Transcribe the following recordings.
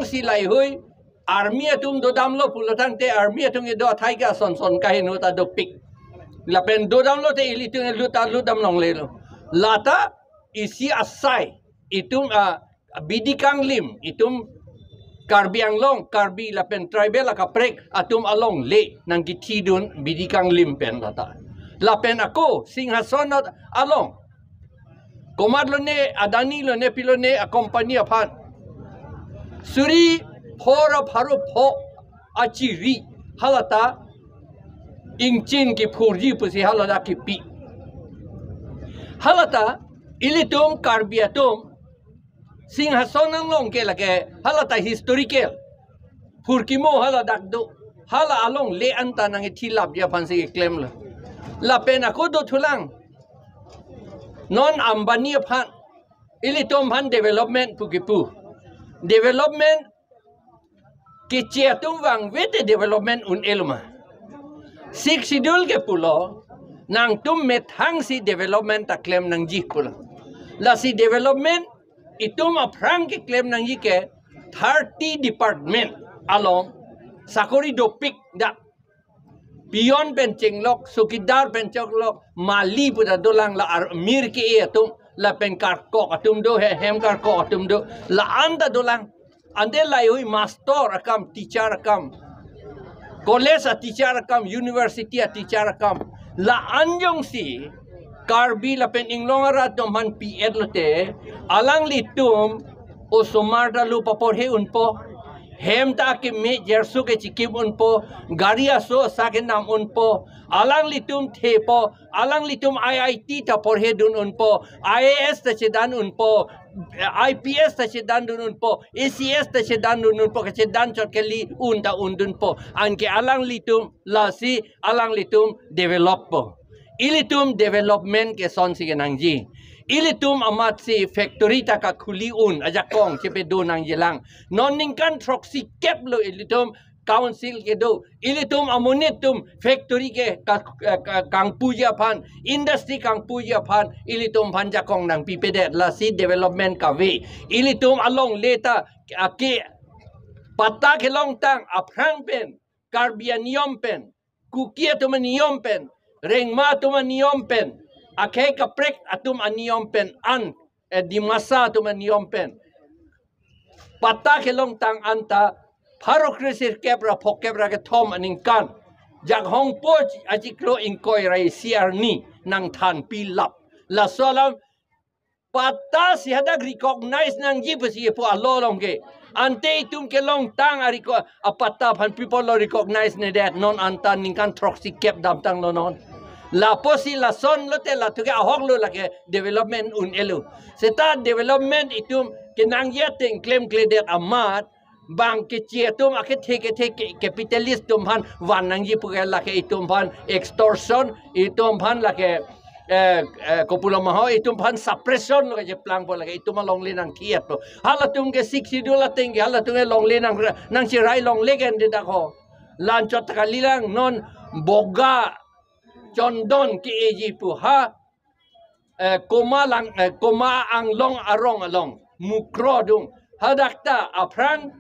Silai hui army atung do damlo pulatang te army atung do thaiga son kahin hota do pik lapen do damlo te ilitung lutam long lelo lata isi asai itum bidikang lim itum Karbi Anglong, Karbi lapen tribal akaprek atum along le nang githidun bidikang limpen lata. Lapen ako singhasonat along. Komad lo ne adani lo ne pilo ne a company aphan. Suri phora pharu pho achiri halata ingchin ki phurji pusi halata ki pi. Halata ilitum Karbi atum Singhason long ke lage halata historical purkimo hala dakdo hala along le anta nang thilap ya fansi claim la pena ko do thulang non ambani phan ilitom phan development pukipu development ke chiatum wang wete development un elma six schedule ke pulo nang tum methang si development ta claim nang ji pulo la si development itum aprang ke claim nang yike 30 department along sakori dopik da beyond benching lok sukidar benchok lok mali puda dolang la mir ke atum la penkar ko atum do hem kar ko atum do la anda dolang ande lai hui master akam teacher akam college a teacher akam university a teacher akam la anjong si Karbi lapen inglongara toman pied lote alang litum o somarda lu paporhe unpo hem ta ke me jersu ke chikim unpo garia so sake nam unpo alang litum thepo alang litum IIT ta porhe dun unpo IAS ta chedan unpo IPS ta chedan dun unpo ACS ta chedan dun unpo ke chedan chot ke li unta undun po anke alang litum lasi alang litum develop po ilitum development ke son si nangji ilitum amat si factory ta ka khuli un ajakong chepe do nang jelang non ningkan troxy kep lo ilitum council ke do ilitum amonitum factory ke kang puja phan industry kang puja phan ilitum phan jakong nang pipede la si development ka we ilitum along leta ke pata ke long tang aprang pen Karbian niom pen kukia tu niom pen Rengma tuma niompen, akai kaprek atum aniompen an di masa tuma niompen. Pata kelong tang anta paro krisir kebra pokebra ke tom aningkan. Jak hong po ajiklo ingkoi rai siar ni nang tan pilap. La solam pata si hadak recognize nang jipasi po alolong ke. Ante itum kelong tang ariko apata pan people lo recognize ne that non anta ningkan troxy kep dam tang lo non. La posi la son lote la tuke ahok lo la ke development un elu. Seta development itum kenang yateng claim kledet amat bang ke tum ake teke capitalist tum han wanang ji puke la ke itum pan extortion itum pan la ke kopula maho itum pan suppression lo ke plang po la ke itum long le nang kiat po. Hala tum ke 60 dola teng hala tum long le nang sirai long legend da ko. Lanchot kalilang non boga Condon ki eji pu ha koma ang long arong along mukro dung hadakta aprang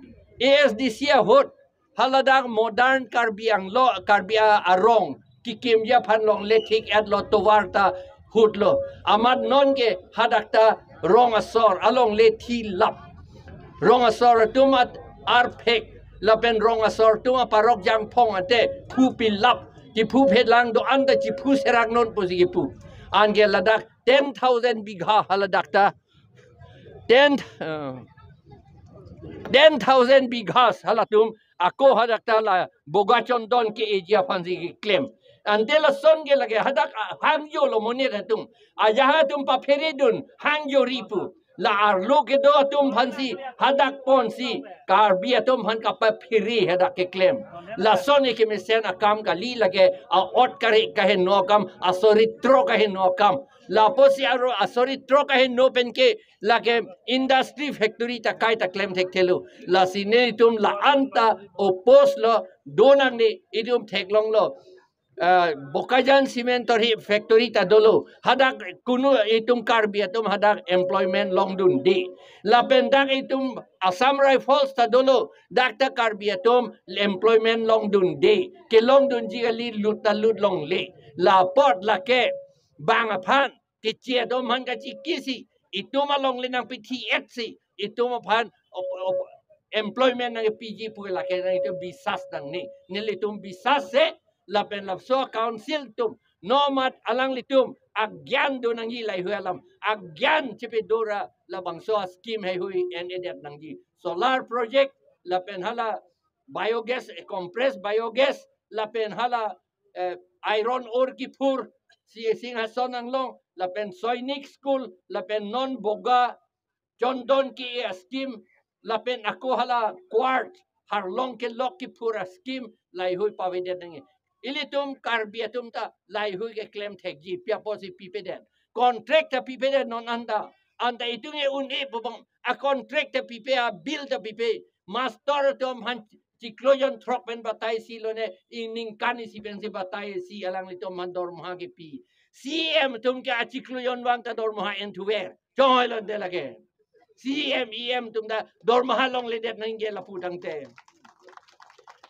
ASDC hot haladak modern Karbi ang lo Karbi arong kikim ya pan long letik at lo towarta hut lo amad non ke hadakta rong asor along leti lap rong asor tumat arpek lapen rong asor tuma parok jang pong ate pupi lap Jipu pedlang do anda jipu serak non posi jipu. Ange ladak 10,000 bigha haladakta 10,000 bighas halatum ako hadakta la bogachon don ke ejia fanzi claim. Andela son ge lage hadak hangyo lo monet hatum. Ajaha tum pa peredun hangyo ripu. la arlo ke do tum phansi hadak ponsi karbi atum han ka pa phiri hadak ke claim la soni ke mesen akam ka li lage a ot kare ka he no kam a soritro ka he no kam la posi aro a soritro ka he no pen ke lage industry factory ta kai ta claim thek thelu la sine tum la anta opos lo donang ni itum thek long lo Bokajan cement factory ta dolo hadak kuno itum karbi atum hadak employment long dun di lapen dak itum Assam Rifles ta dolo dak ta karbi atum employment long dun di ke long dun jigali lut ta lut long le la port la ke bang aphan ke chia dom han ka chikisi itum long le nang PTX si itum aphan employment nang PG pu la ke nang itum bisas nang ni nilitum bisas se lapen lapso council tum nomad alang litum agyan do nang ilay hualam agyan chipidura labang so scheme hay hui and edet nang ji solar project lapen hala biogas compressed biogas lapen hala iron ore ki pur si sing hason ang long lapen soinik school lapen non boga jondon ki scheme lapen ako hala quart harlong ke lok ki pura scheme lay hui pavidet nang ilitum karbiatum ta lai hui ke claim thekji pia posi pipeden contract ta pipeden non anda itu nge un e bobang a contract ta pipe a bill ta pipe master tom han cikloyon throk ben batai si lone ining kani si ben si batai si alang litom man dor moha ke pi cm tum ke a cikloyon wang ta dor moha en tuwer joy lon de lage cm em tum da dor moha long le det nang ge la putang te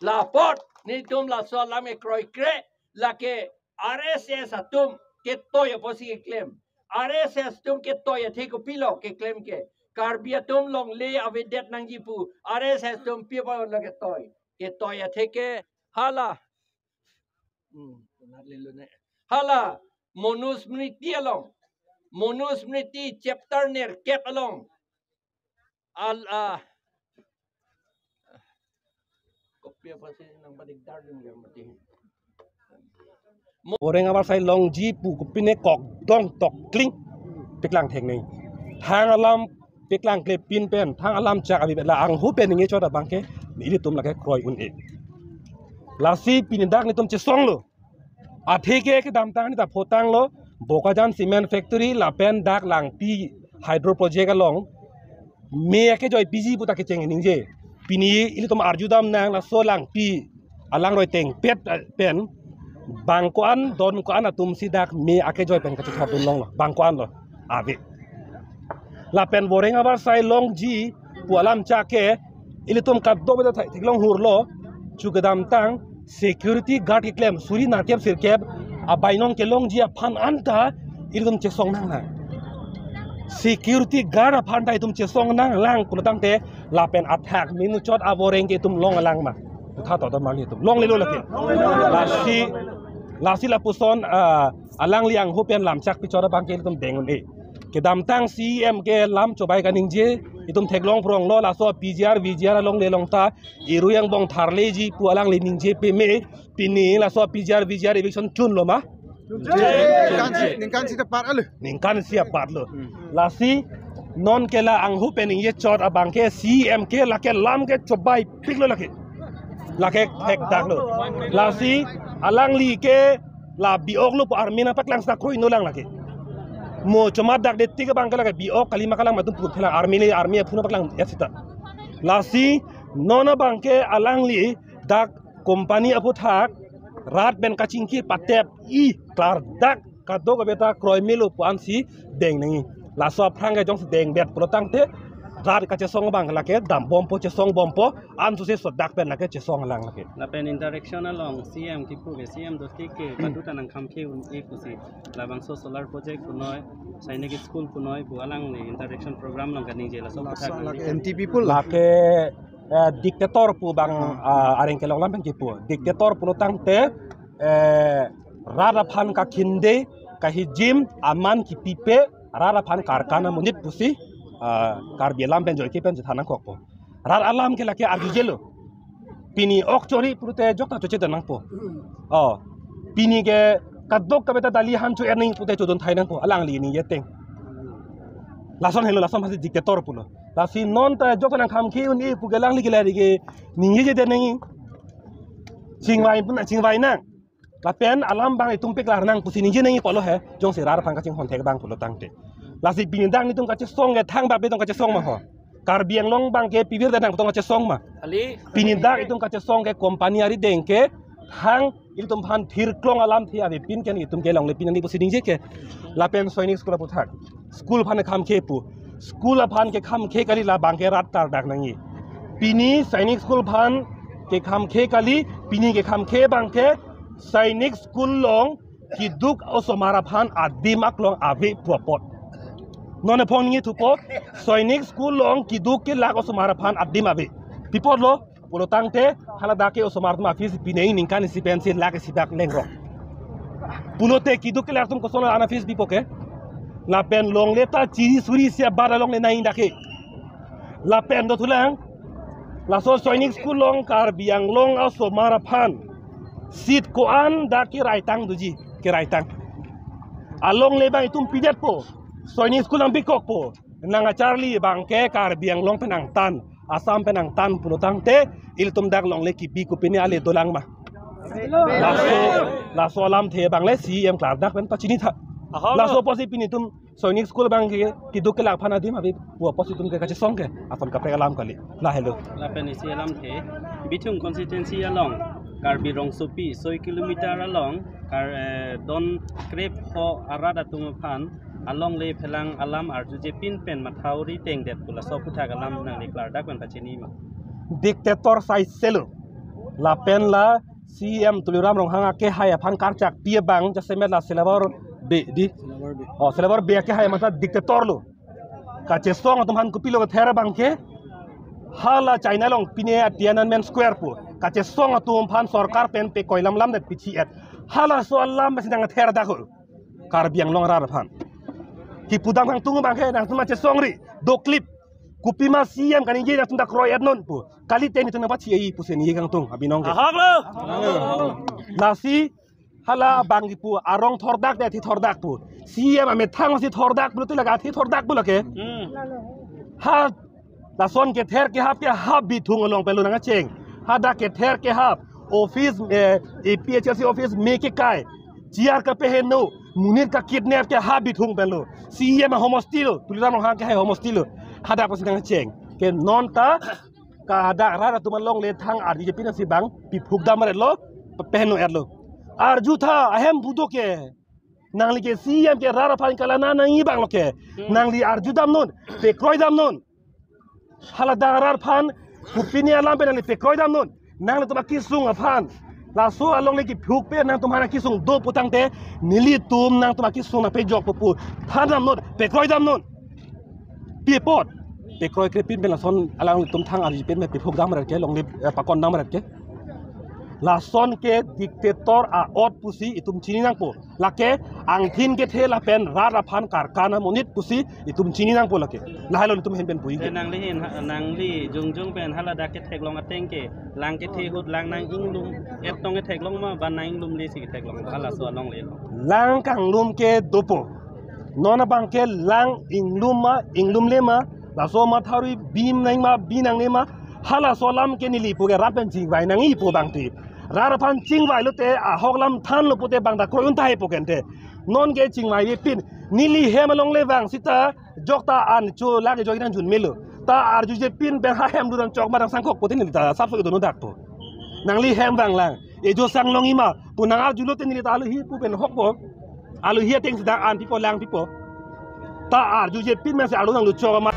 la port ni tum la so la me kroi kre la ke RSS atum ke toya posi ke claim RSS tum ke toya theko pilo ke claim ke karbia tum long le avedet nang jipu RSS tum pi pa la ke toya theke hala hala monusmriti along monusmriti chapter ner kep along al Orang awal saya long ji pu kupine kok dong tok kling piklang thek nei thang alam piklang kle pin pen thang alam chak abi la ang hu pen nge chota bangke ni tum la ke kroi un e la si pin dak ni tum che song lo a theke ke dam tang ni ta photang lo Bokajan cement factory la pen dak lang pi hydro project along me ke joy PG pu ta ke cheng ning je pini ili tum arjudam nang la so lang pi alang roi teng pet pen bangkoan don koan atum sidak me ake joy pen kacuk hatun long lo bangkoan lo ave la pen boreng abar sai long ji pualam chake ili tum kaddo beda thik long hur lo chukadam tang security guard ki claim suri na kem sir keb abainong ke long ji phan anta ili tum che song nang na security guard phan dai tum che song nang lang kulutang te la pen attack minu chot aboreng ke tum long alang ma tha to ta mang tum long le lo la ke la si la puson alang liang hu pen lam chak pi chora bang ke tum dengun e ke dam tang cm ke lam chobai kaning je itum theklong prong lo la so pgr vgr long le long ta iruyang bong tharle ji pu alang le ning je pe me pini la so pgr vgr eviction chun lo ma ningkan si pat lo la si non ke la ang hu pen ye chot abang ke cm ke la ke lam ke chobai pik lo la ke thek dak lo la si alang li ke la biok lu armina pak lang sa kroi no lang lagi mo cuma dak de tiga bang kala biok kalima kalang matum put kala army phuna pak lang yasita la si nona bang ke alang li dak company apu thak rat ben kaching ki patep I klar dak kadog beta kroi melu puan si deng ngi la so prang ke jong deng bet protang te rat ka che song bang la ke dam bompo che song bompo an su se so dak pen la ke che song lang la ke la pen interaction along cm ki pu cm do ti ke patuta nang kham ke un e kusi la bang so solar project punoi sainik school punoi bu alang ni interaction program lang kaning je la so NTP pu la ke diktator pu bang areng ke long lam ki pu diktator pu tang te rara phan ka khinde ka hijim aman ki pipe rara phan karkana munit pusi karbi alam pen joy ke pen thana kok po rar alam ke lake arju jelo pini okchori purute jokta choche danang po pini ke kadok ka beta dali han chu erning pute chodon thainang po alang li ni yeteng lason hello lason pasti dictator pulo lasi non ta jok nang kham khi uni pugelang li gela dige ningi je denengi chingwai pun chingwai nang la pen alam bang itung pek lar nang pusi ningi nengi polo he jong se rar phang ka ching hon thek bang pulo tangte lasi binindang ni tung ka che song ge thang ba be tung ka che song ma ho kar biang long bang ke pibir dan tung ka che song ma ali binindang itung ka che song ge company ari deng ke hang itum phan thir klong alam thi abi pin ken itum ke long le pin ni pusi ningi ke la pen soinik school puthak school phan kham khe pu school phan ke kham khe kali la bang ke rat tar dak nangi pini sainik school phan ke kham khe kali pini ke kham khe bang ke sainik school long ki duk osomara phan adimak long abi popot non phone ni tu po sainik school long ki duk ke lag osomara phan adim abi pipot lo polo tangte hala dake osomar ma fis pinei ningkan si pensil lag si dak lengro pulote ki duk ke lag tum ko sona ana fis bipoke la pen long leta chiri suri se bara long le nai dake la pen do thulang la so sainik school long kar biang long osomara phan sit ko an da ki raitang duji ki raitang along le bang itum pidet po sainik school ang bikok po nanga charlie bang ke kar biang long penang tan asam penang tan pulutang te iltum dak long le ki bi ko pini ale dolang ma la so alam the bang le cm klar dak pen pachini tha la so posi pini tum sainik school bang ke ki duk ke lak phana dim abi po posi tum ke ka song ke afon ka pe alam kali la hello la pen isi alam the bitung constituency along karbi rong supi 100 kilometer along kar don krep ho arada tumaphan along le phelang alam arju je pin pen mathauri teng det pula so putha alam nang ni klar dak pen pachini ma dictator sai selo la pen la cm tuliram rong hanga ke haya phan karchak pie bang ja semet la silabor be di silabor be ke haya mata dictator lo ka che song tum han kupilo thera bang ke hala china long pine tiananmen square pu ka che song tum phan sarkar pen pe koilam lam net pichi et hala so lam mesidang thera da ko kar biang long rar phan ki pudang hang tungu bang ke nang tuma che song ri do clip kupima siam kan inje tunda kroy et non pu kali teni tuna pachi ei pu sen yegang tung abinong ke nasi hala bangi pu arong thordak de thi thordak pu siam ame thang si thordak pu tu laga thi thordak pu lake ha la son ke ther ke hap ke hap bi thung long pelu nang cheng ha da ke ther ke hap office PHLC office me ke kai GR ka pe no munir ka kidnap ke hap bi thung pelu siam homostilo tuliram ha ke homostilo hada pas nang cheng ke non ta ka hada rara tuman long le thang ar je pina si bang pi phuk dam re lo pehno er lo arju tha ahem budo ke nang li ke siam ke rara phan kala na nang i bang lo ke nang li arju dam non pe kroy dam non hala darar phan kupini alam pe nang li pe kroy dam non nang li tuma kisung phan la so along le ki phuk pe nang tumhara kisung do putang te nili tum nang tuma kisung na pe jok pu than dam non pe kroy dam non pot pe kroy ke pin ben la son alang tum thang ar pen me pe phok dam ke long le pakon dam ke la son ke dictator a ot pusi itum chini nang po la ke ang thin ke the la pen ra ra phan kar kana monit pusi itum chini nang po la ke la halon tum hen ben pui ke nang li jung jung pen hala da ke thek long ateng ke lang ke the hut lang nang ing lum et tong ke thek long ma ban nang lum le si thek long hala so long le lang kang lum ke dopo nona bang ke lang ing lum le ma la so ma thari bim nang ma binang ne ma hala so lam ke ni li pu ke ra pen jing vai nang i pu bang ti ra ra phan ching vai lu te a hok lam than lu pu te bang da kroy un thai pu ken te non ke ching vai pin ni li he ma long le wang sita jok ta an chu la ke jok nan jun melu ta ar ju je pin ben ha hem du dang chok ma dang sang kok pu te ni ta sap so do no dak pu nang li hem bang lang e jo sang long i ma pu nang ar ju lu te ni ta lu hi pu ben hok po alu hi teng sida an pi po lang pi po ta ar ju je pin ma se alu nang lu chok ma